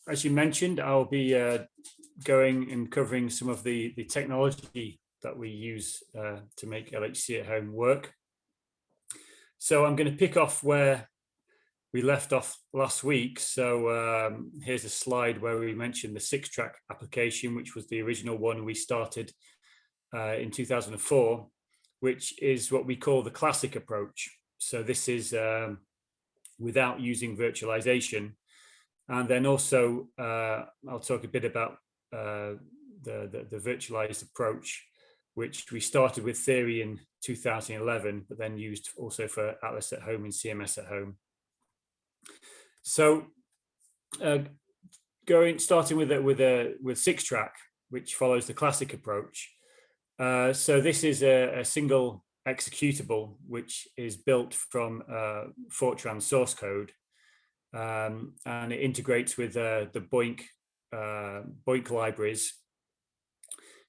as you mentioned, I'll be going and covering some of the technology that we use to make LHC at home work. So I'm going to pick off where we left off last week. So here's a slide where we mentioned the 6-track application, which was the original one we started in 2004, which is what we call the classic approach. So this is without using virtualization. And then also, I'll talk a bit about the virtualized approach, which we started with theory in 2011, but then used also for Atlas at Home and CMS at Home. So starting with 6-track, which follows the classic approach. So this is a single executable, which is built from Fortran source code. And it integrates with the BOINC libraries.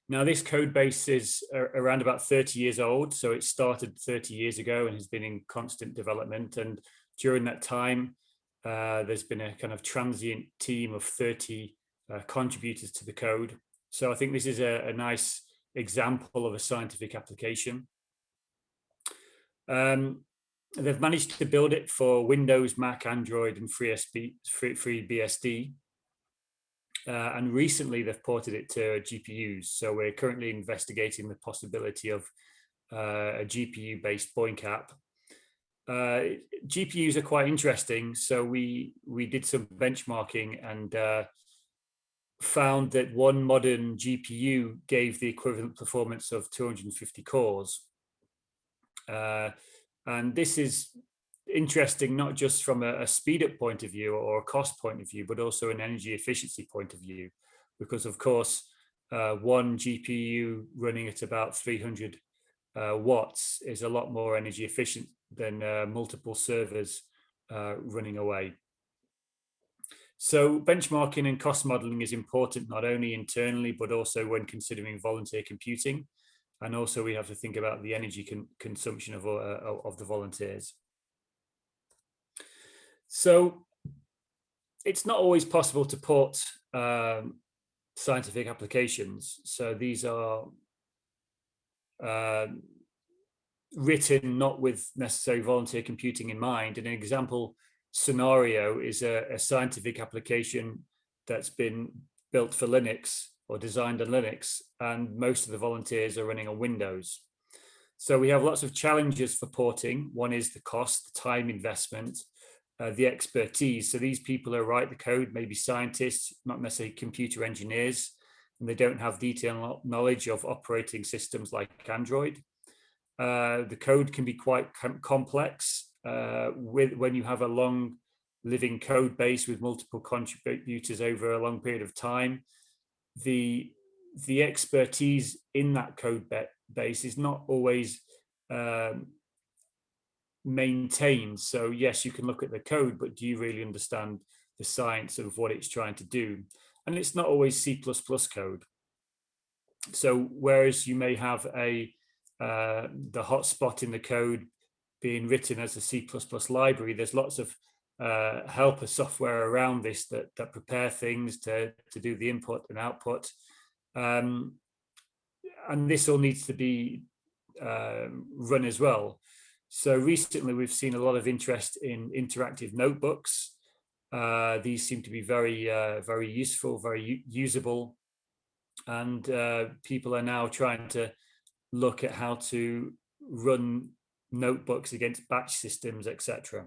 Now, this code base is around about 30 years old, so it started 30 years ago and has been in constant development. And during that time, there's been a kind of transient team of 30 contributors to the code. So I think this is a nice example of a scientific application. They've managed to build it for Windows, Mac, Android, and FreeBSD. And recently they've ported it to GPUs. So we're currently investigating the possibility of a GPU-based BOINC app. GPUs are quite interesting. So we did some benchmarking and found that one modern GPU gave the equivalent performance of 250 cores. And this is interesting, not just from a speed up point of view or a cost point of view, but also an energy efficiency point of view, because of course, one GPU running at about 300 watts is a lot more energy efficient than multiple servers running away. So benchmarking and cost modeling is important, not only internally, but also when considering volunteer computing. And also we have to think about the energy consumption of the volunteers. So it's not always possible to port scientific applications. So these are written not with necessary volunteer computing in mind. And an example scenario is a scientific application that's been built for Linux or designed on Linux, and most of the volunteers are running on Windows. So we have lots of challenges for porting. One is the cost, the time investment, the expertise. So these people who write the code may be scientists, not necessarily computer engineers, and they don't have detailed knowledge of operating systems like Android. The code can be quite complex when you have a long living code base with multiple contributors over a long period of time. The expertise in that code base is not always maintained. So yes, you can look at the code, but do you really understand the science of what it's trying to do? And it's not always C++ code. So whereas you may have the hotspot in the code being written as a C++ library, there's lots of helper software around this that prepare things to do the input and output. And this all needs to be run as well. So recently we've seen a lot of interest in interactive notebooks. These seem to be very useful, very usable. And people are now trying to look at how to run notebooks against batch systems, etc.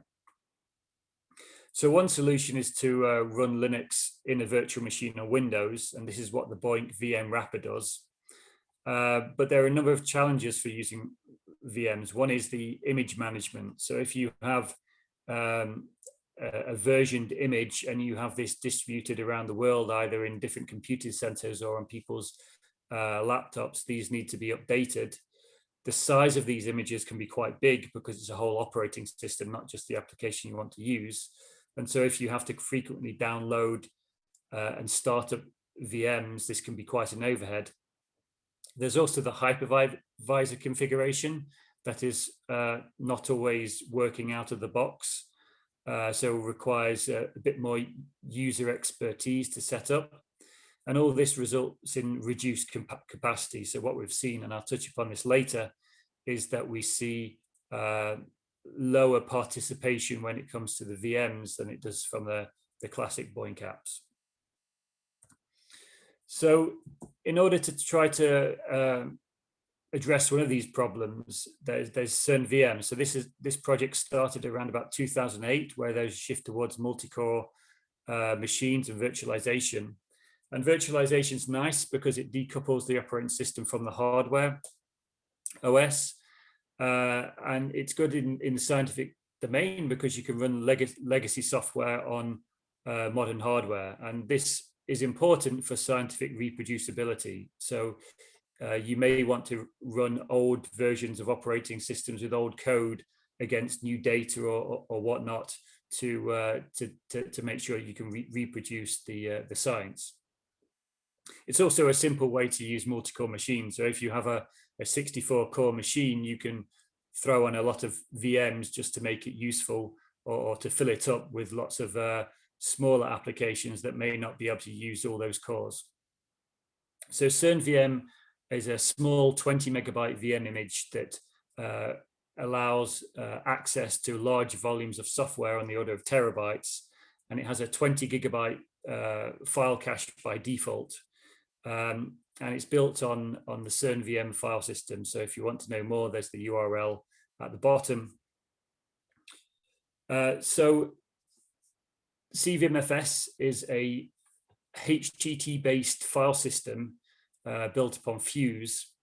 So one solution is to run Linux in a virtual machine on Windows, and this is what the BOINC VM wrapper does. But there are a number of challenges for using VMs. One is the image management. So if you have a versioned image and you have this distributed around the world, either in different computing centers or on people's laptops, these need to be updated. The size of these images can be quite big because it's a whole operating system, not just the application you want to use. And so if you have to frequently download and start up VMs, this can be quite an overhead. There's also the hypervisor configuration that is not always working out of the box. so requires a bit more user expertise to set up. And all this results in reduced capacity. So what we've seen, and I'll touch upon this later, is that we see lower participation when it comes to the VMs than it does from the classic BOINC apps. So in order to try to address one of these problems, there's CVM. So this project started around about 2008, where there's a shift towards multi-core machines and virtualization. And virtualization is nice because it decouples the operating system from the hardware OS. And it's good in the scientific domain because you can run legacy software on modern hardware. And this is important for scientific reproducibility. So you may want to run old versions of operating systems with old code against new data or whatnot to make sure you can reproduce the science. It's also a simple way to use multi-core machines. So if you have a 64-core machine, you can throw on a lot of VMs just to make it useful, or to fill it up with lots of smaller applications that may not be able to use all those cores. So CVM is a small 20 megabyte VM image that allows access to large volumes of software on the order of terabytes, and it has a 20 gigabyte file cache by default. And it's built on the CVM file system. So if you want to know more, there's the URL at the bottom. So CVMFS is a HTTP-based file system built upon Fuse.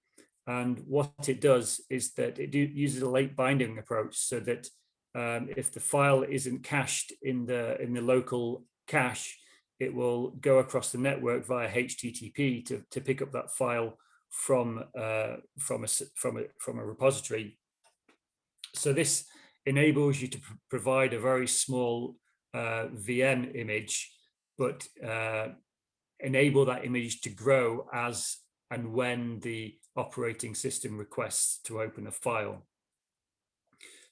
And what it does is that it uses a late binding approach, so that if the file isn't cached in the local cache, it will go across the network via HTTP to pick up that file from a repository. So this enables you to provide a very small VM image, but enable that image to grow as and when the operating system requests to open a file.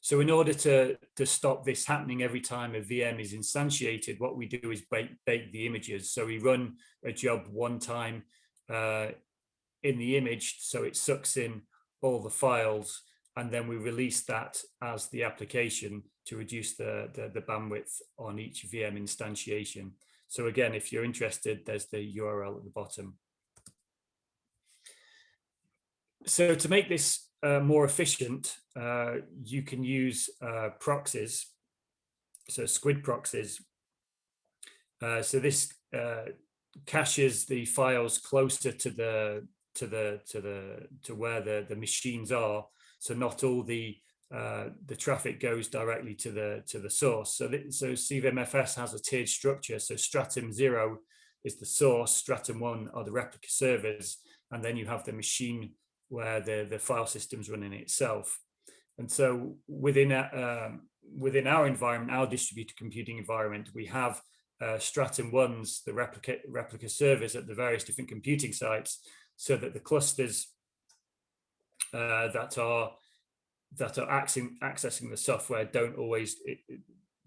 So in order to stop this happening every time a VM is instantiated, what we do is bake the images. So we run a job one time in the image, so it sucks in all the files, and then we release that as the application to reduce the bandwidth on each VM instantiation. So again, if you're interested, there's the URL at the bottom. So to make this more efficient, you can use proxies, so Squid proxies. So this caches the files closer to where the machines are, so not all the traffic goes directly to the source. So CVMFS has a tiered structure. So stratum 0 is the source, stratum 1 are the replica servers, and then you have the machine where the file system's running itself. And so within our environment, our distributed computing environment, we have stratum 1s, the replica servers at the various different computing sites, so that the clusters that are accessing the software don't always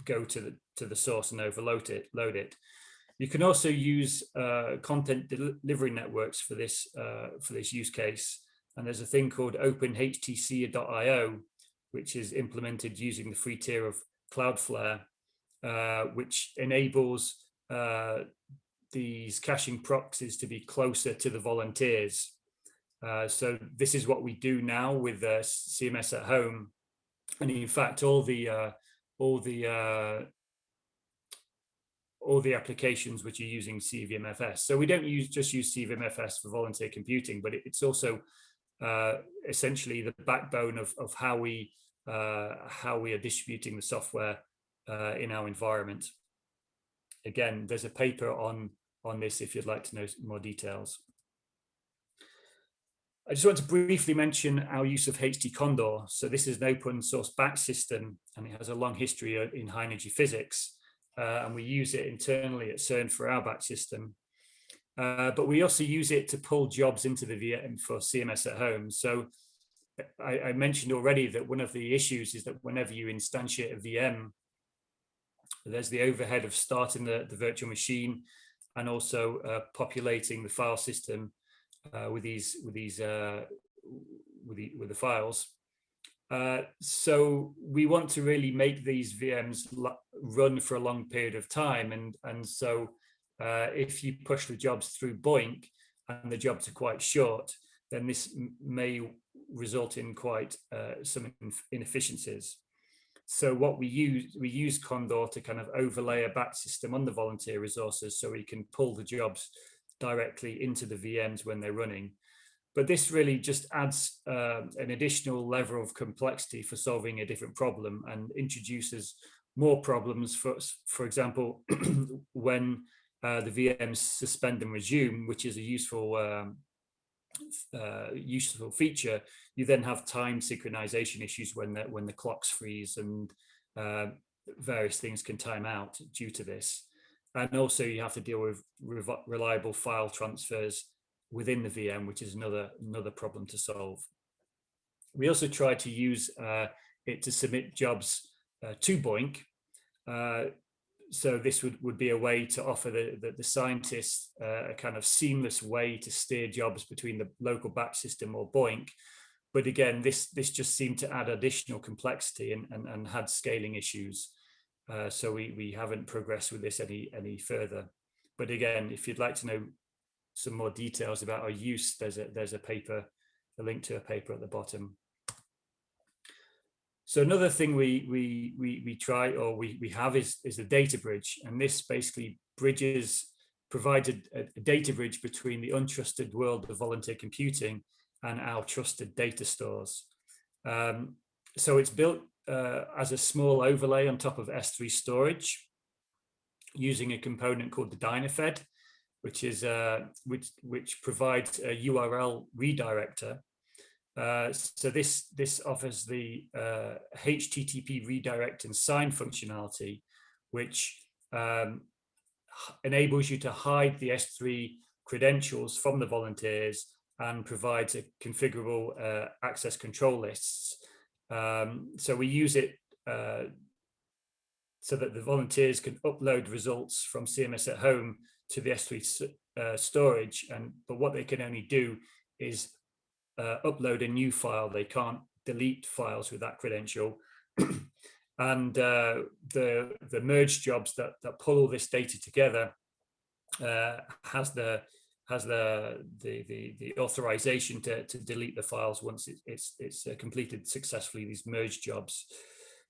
go to the source and overload it. You can also use content delivery networks for this use case. And there's a thing called openhtc.io, which is implemented using the free tier of Cloudflare, which enables these caching proxies to be closer to the volunteers. So this is what we do now with CMS at Home, and in fact, all the applications which are using CVMFS. So we don't just use CVMFS for volunteer computing, but it's also essentially the backbone of how we are distributing the software in our environment. Again, there's a paper on this if you'd like to know more details. I just want to briefly mention our use of HDCondor. So this is an open source batch system, and it has a long history in high energy physics, and we use it internally at CERN for our batch system. But we also use it to pull jobs into the VM for CMS at Home. So I mentioned already that one of the issues is that whenever you instantiate a VM, There's the overhead of starting the virtual machine and also populating the file system with the files. So we want to really make these VMs run for a long period of time, and so if you push the jobs through BOINC and the jobs are quite short, then this may result in quite some inefficiencies. So what we use Condor to kind of overlay a batch system on the volunteer resources, so we can pull the jobs directly into the VMs when they're running. But this really just adds an additional level of complexity for solving a different problem, and introduces more problems. For example, when the VMs suspend and resume, which is a useful feature, you then have time synchronization issues when the clocks freeze, and various things can time out due to this. And also you have to deal with reliable file transfers within the VM, which is another problem to solve. We also try to use it to submit jobs to BOINC. So this would be a way to offer the scientists a kind of seamless way to steer jobs between the local batch system or BOINC. But again, this just seemed to add additional complexity and had scaling issues. So we haven't progressed with this any further. But again, if you'd like to know some more details about our use, there's a paper, a link to a paper at the bottom. So another thing we try, or we have, is a data bridge, and this basically provides a data bridge between the untrusted world of volunteer computing and our trusted data stores. So it's built as a small overlay on top of S3 storage, using a component called the DynaFed, which is which provides a URL redirector. So this offers the HTTP redirect and sign functionality, which enables you to hide the S3 credentials from the volunteers and provides a configurable access control lists. So we use it so that the volunteers can upload results from CMS at home to the S3 storage, but what they can only do is upload a new file. They can't delete files with that credential. And the merge jobs that pull all this data together has the authorization to delete the files once it's completed successfully, these merge jobs.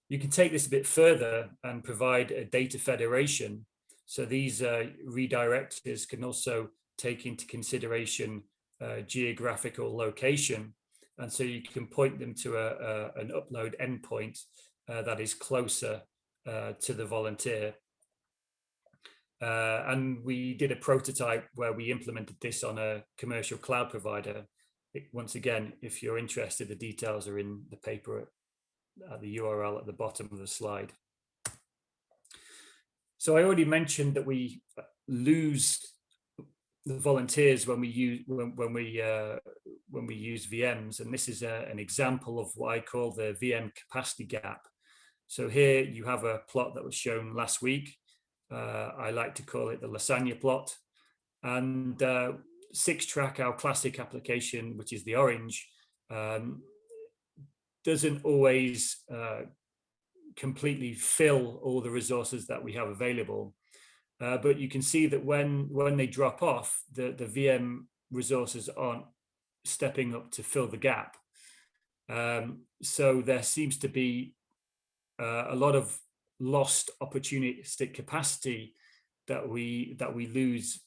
You can take this a bit further and provide a data federation. So these redirectors can also take into consideration geographical location, and so you can point them to an upload endpoint that is closer to the volunteer. And we did a prototype where we implemented this on a commercial cloud provider. Once again, if you're interested, the details are in the paper at the URL at the bottom of the slide. So I already mentioned that we lose the volunteers when we use VMs, and this is an example of what I call the VM capacity gap. So here you have a plot that was shown last week. I like to call it the lasagna plot, and 6-track, our classic application, which is the orange, doesn't always completely fill all the resources that we have available. But you can see that when they drop off, the VM resources aren't stepping up to fill the gap. So there seems to be a lot of lost opportunistic capacity that we lose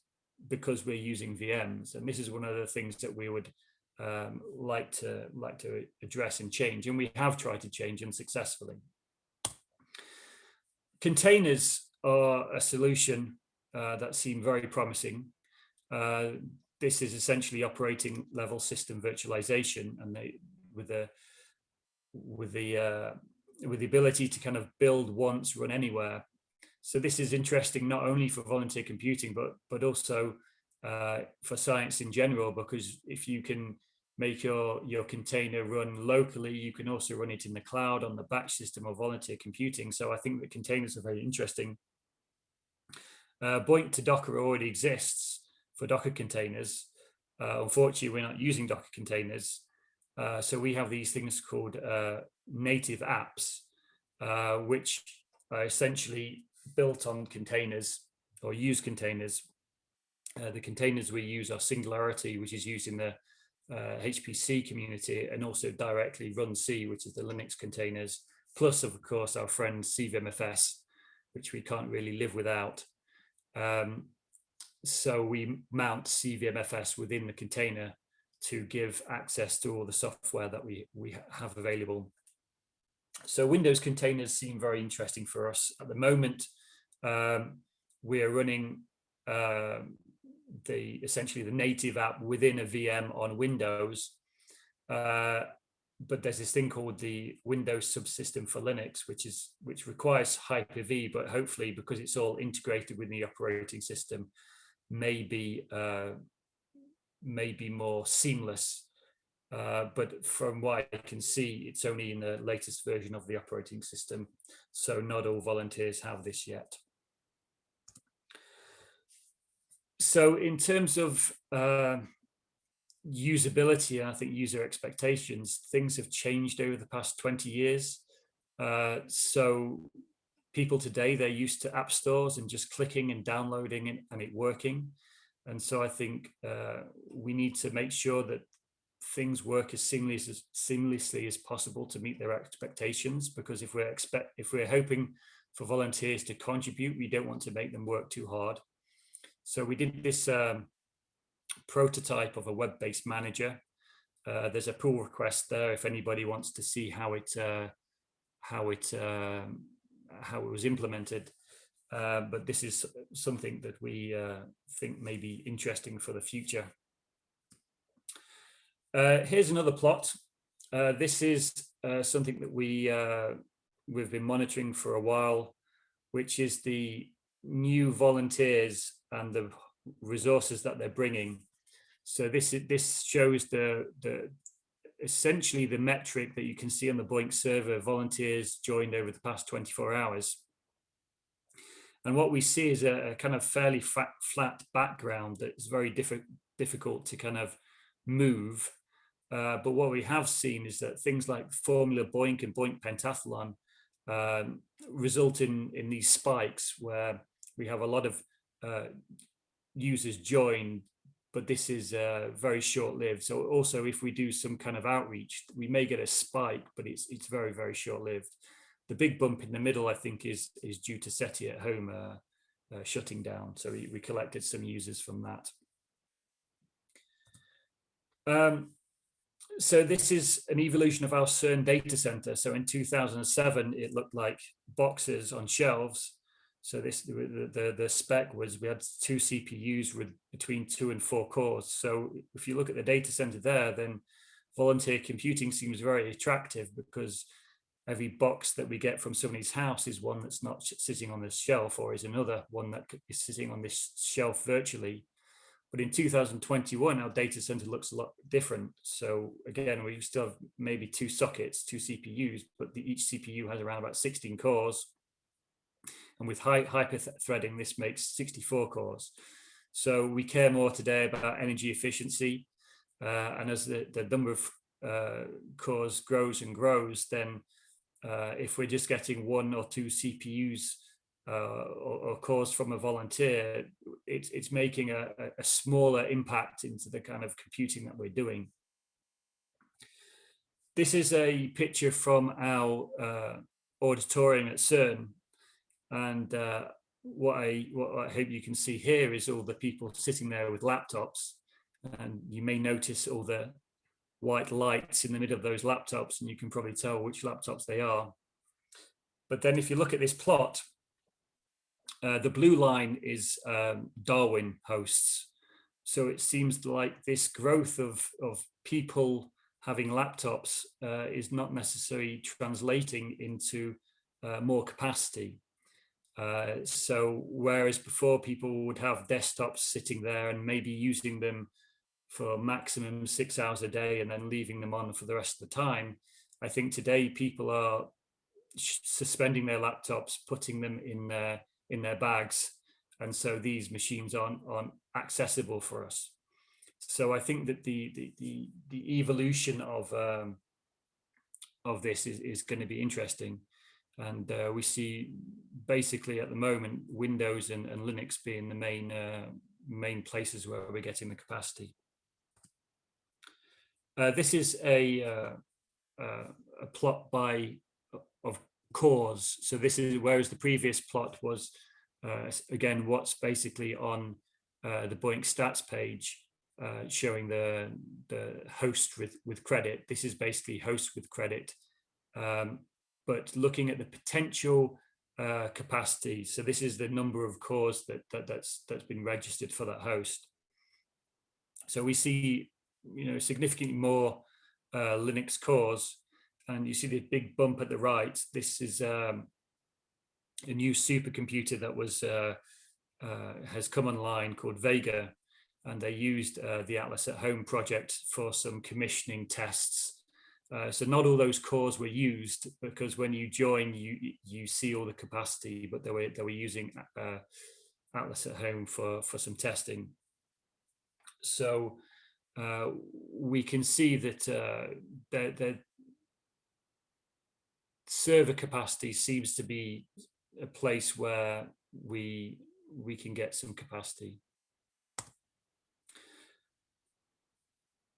because we're using VMs, and this is one of the things that we would like to address and change, and we have tried to change unsuccessfully. Containers are a solution that seem very promising. This is essentially operating level system virtualization, and with the ability to kind of build once, run anywhere. So this is interesting not only for volunteer computing, but also for science in general, because if you can make your container run locally. You can also run it in the cloud on the batch system or volunteer computing. So I think that containers are very interesting. BOINC to Docker already exists for Docker containers. Unfortunately, we're not using Docker containers. So we have these things called native apps, which are essentially built on containers or use containers. The containers we use are Singularity, which is used in the HPC community, and also directly Run C, which is the Linux containers, plus of course our friend CVMFS, which we can't really live without. So we mount CVMFS within the container to give access to all the software that we have available. So Windows containers seem very interesting for us at the moment. We are running essentially the native app within a VM on Windows, but there's this thing called the Windows subsystem for Linux, which requires Hyper-V, but hopefully because it's all integrated with the operating system, maybe more seamless. But from what I can see, it's only in the latest version of the operating system, so not all volunteers have this yet. So in terms of usability, and I think user expectations, things have changed over the past 20 years. So people today, they're used to app stores and just clicking and downloading it and it working. And so I think we need to make sure that things work as seamlessly as possible to meet their expectations, because if we're hoping for volunteers to contribute, we don't want to make them work too hard. So we did this prototype of a web-based manager. There's a pull request there if anybody wants to see how it was implemented. But this is something that we think may be interesting for the future. Here's another plot. This is something that we've been monitoring for a while, which is the new volunteers and the resources that they're bringing. So this shows essentially the metric that you can see on the BOINC server, volunteers joined over the past 24 hours. And what we see is a kind of fairly flat background that's very difficult to kind of move. But what we have seen is that things like Formula BOINC and BOINC Pentathlon result in these spikes where we have a lot of users join, but this is very short-lived. So also if we do some kind of outreach, we may get a spike, but it's very, very short-lived. The big bump in the middle, I think, is due to SETI at home shutting down. So we collected some users from that. So this is an evolution of our CERN data center. So in 2007, it looked like boxes on shelves. So the spec was we had 2 CPUs with between 2 and 4 cores. So if you look at the data center there, then volunteer computing seems very attractive, because every box that we get from somebody's house is one that's not sitting on this shelf, or is another one that is sitting on this shelf virtually. But in 2021, our data center looks a lot different. So again, we still have maybe 2 sockets, 2 CPUs, but each CPU has around about 16 cores. And with hyper-threading, this makes 64 cores. So we care more today about energy efficiency. And as the number of cores grows and grows, then if we're just getting 1 or 2 CPUs or cores from a volunteer, it's making a smaller impact into the kind of computing that we're doing. This is a picture from our auditorium at CERN. And what I hope you can see here is all the people sitting there with laptops. And you may notice all the white lights in the middle of those laptops, and you can probably tell which laptops they are. But then if you look at this plot, the blue line is Darwin hosts. So it seems like this growth of people having laptops is not necessarily translating into more capacity. So whereas before people would have desktops sitting there and maybe using them for maximum 6 hours a day and then leaving them on for the rest of the time. I think today people are suspending their laptops, putting them in their bags, and so these machines aren't accessible for us. So I think that the evolution of this is going to be interesting, and we see basically at the moment Windows and Linux being the main places where we're getting the capacity. This is a plot of cores. So this is, whereas the previous plot was again what's basically on the BOINC stats page, showing the host with credit. This is basically host with credit, but looking at the potential capacity. So this is the number of cores that's been registered for that host. So we see, significantly more Linux cores, and you see the big bump at the right. This is a new supercomputer that was has come online called Vega, and they used the Atlas at Home project for some commissioning tests. So not all those cores were used, because when you join, you see all the capacity, but they were using Atlas at Home for some testing. So we can see that the server capacity seems to be a place where we can get some capacity.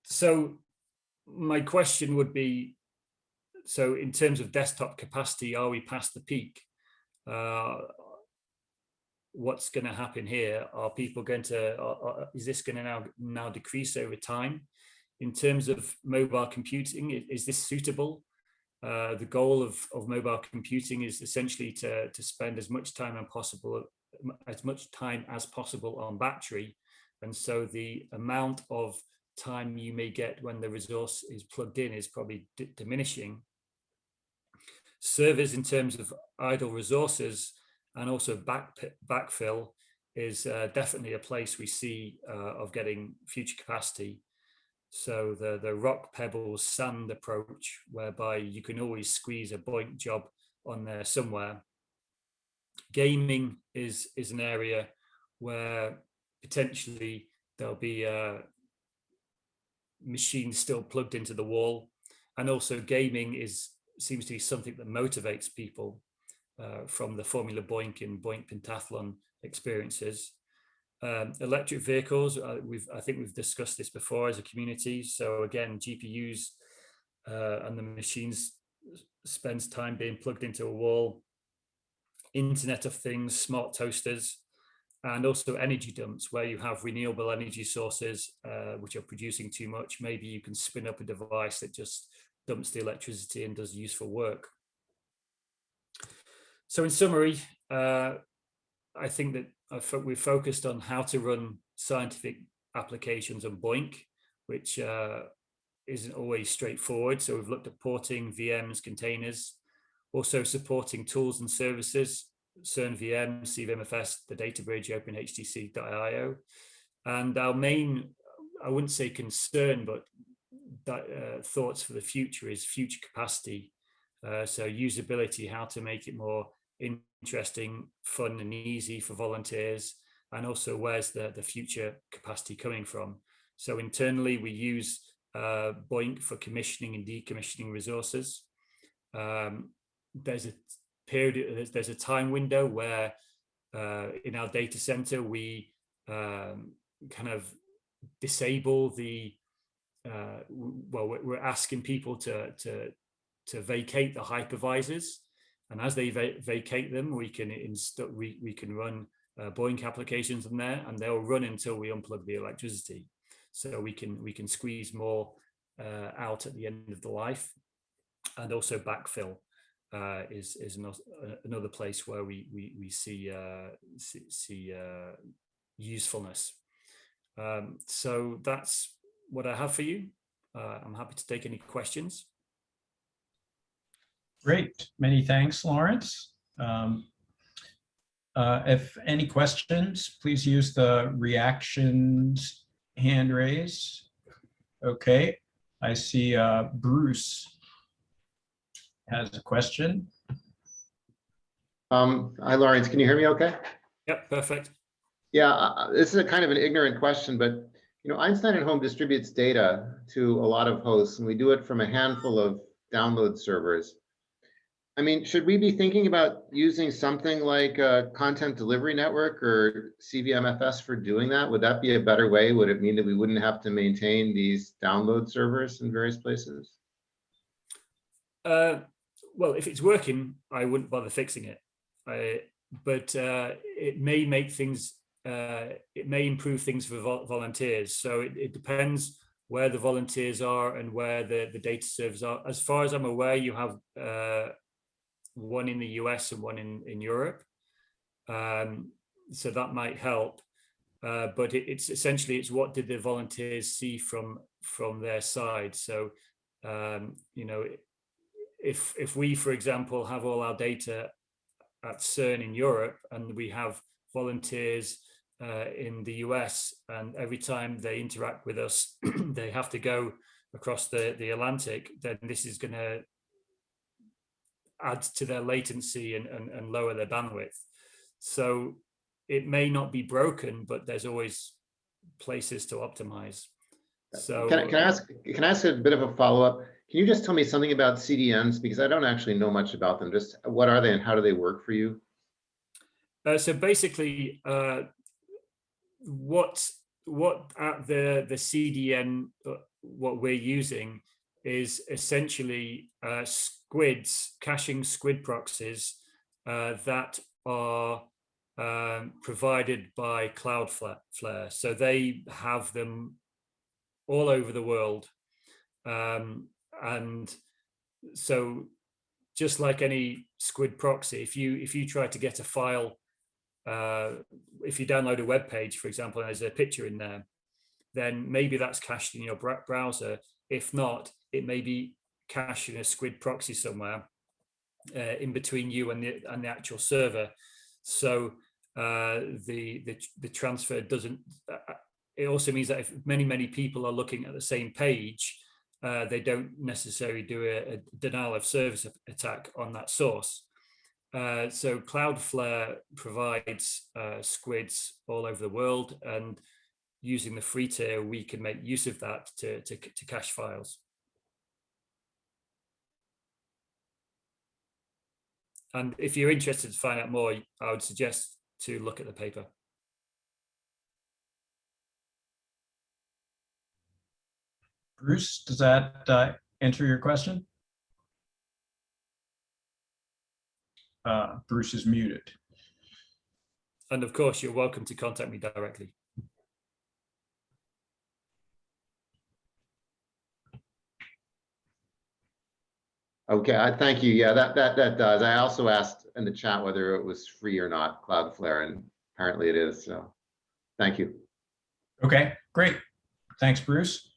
So my question would be, so in terms of desktop capacity, are we past the peak? What's going to happen here? Are people going to, is this going to now decrease over time? In terms of mobile computing, is this suitable? The goal of mobile computing is essentially to spend as much time as possible on battery, and so the amount of time you may get when the resource is plugged in is probably diminishing. Servers, in terms of idle resources and also backfill, is definitely a place we see of getting future capacity. So the rock, pebbles, sand approach, whereby you can always squeeze a BOINC job on there somewhere. Gaming is an area where potentially there'll be machines still plugged into the wall, and also gaming seems to be something that motivates people from the Formula BOINC and BOINC pentathlon experiences. Electric vehicles, I think we've discussed this before as a community. So again, GPUs and the machines spends time being plugged into a wall. Internet of Things, smart toasters, and also energy dumps, where you have renewable energy sources which are producing too much. Maybe you can spin up a device that just dumps the electricity and does useful work. So in summary, I think that we've focused on how to run scientific applications on BOINC, which isn't always straightforward. So we've looked at porting, VMs, containers, also supporting tools and services, CERN VM, CVMFS, the data bridge, OpenHDC.io. And our main, I wouldn't say concern, but thoughts for the future is future capacity. So usability, how to make it more interesting, fun and easy for volunteers, and also where's the future capacity coming from. So internally we use BOINC for commissioning and decommissioning resources. There's a period, there's a time window where in our data center we kind of disable the well, we're asking people to vacate the hypervisors, and as they vacate them, we can run BOINC applications in there, and they'll run until we unplug the electricity. So we can squeeze more out at the end of the life. And also backfill is another place where we see usefulness. So that's what I have for you. I'm happy to take any questions. Great, many thanks, Laurence. If any questions, please use the reactions hand raised. Okay, I see Bruce has a question. Hi, Laurence. Can you hear me okay? Yep, perfect. Yeah, this is a kind of an ignorant question, but Einstein at Home distributes data to a lot of hosts, and we do it from a handful of download servers. I mean, should we be thinking about using something like a content delivery network or CVMFS for doing that? Would that be a better way? Would it mean that we wouldn't have to maintain these download servers in various places? Well, if it's working, I wouldn't bother fixing it. But it may make things, it may improve things for volunteers. So it depends where the volunteers are and where the data servers are. As far as I'm aware, you have one in the US and one in Europe. So that might help. But it's essentially, it's what did the volunteers see from their side. So, if we, for example, have all our data at CERN in Europe and we have volunteers in the US, and every time they interact with us, they have to go across the Atlantic, then this is going to add to their latency and lower their bandwidth. So it may not be broken, but there's always places to optimize. So can I ask a bit of a follow-up? Can you just tell me something about CDNs, because I don't actually know much about them. Just what are they and how do they work for you? So basically, what at the CDN, what we're using is essentially squids, caching squid proxies that are provided by Cloudflare. So they have them all over the world. And so just like any squid proxy, if you try to get a file, if you download a web page, for example, and there's a picture in there, then maybe that's cached in your browser. If not, it may be cached in a squid proxy somewhere in between you and the actual server. So the transfer doesn't. It also means that if many people are looking at the same page, they don't necessarily do a denial of service attack on that source. So Cloudflare provides squids all over the world, and using the free tier, we can make use of that to cache files. And if you're interested to find out more, I would suggest to look at the paper. Bruce, does that answer your question? Bruce is muted. And of course, you're welcome to contact me directly. Okay, thank you. Yeah, that does. I also asked in the chat whether it was free or not, Cloudflare, and apparently it is. So thank you. Okay, great. Thanks, Bruce.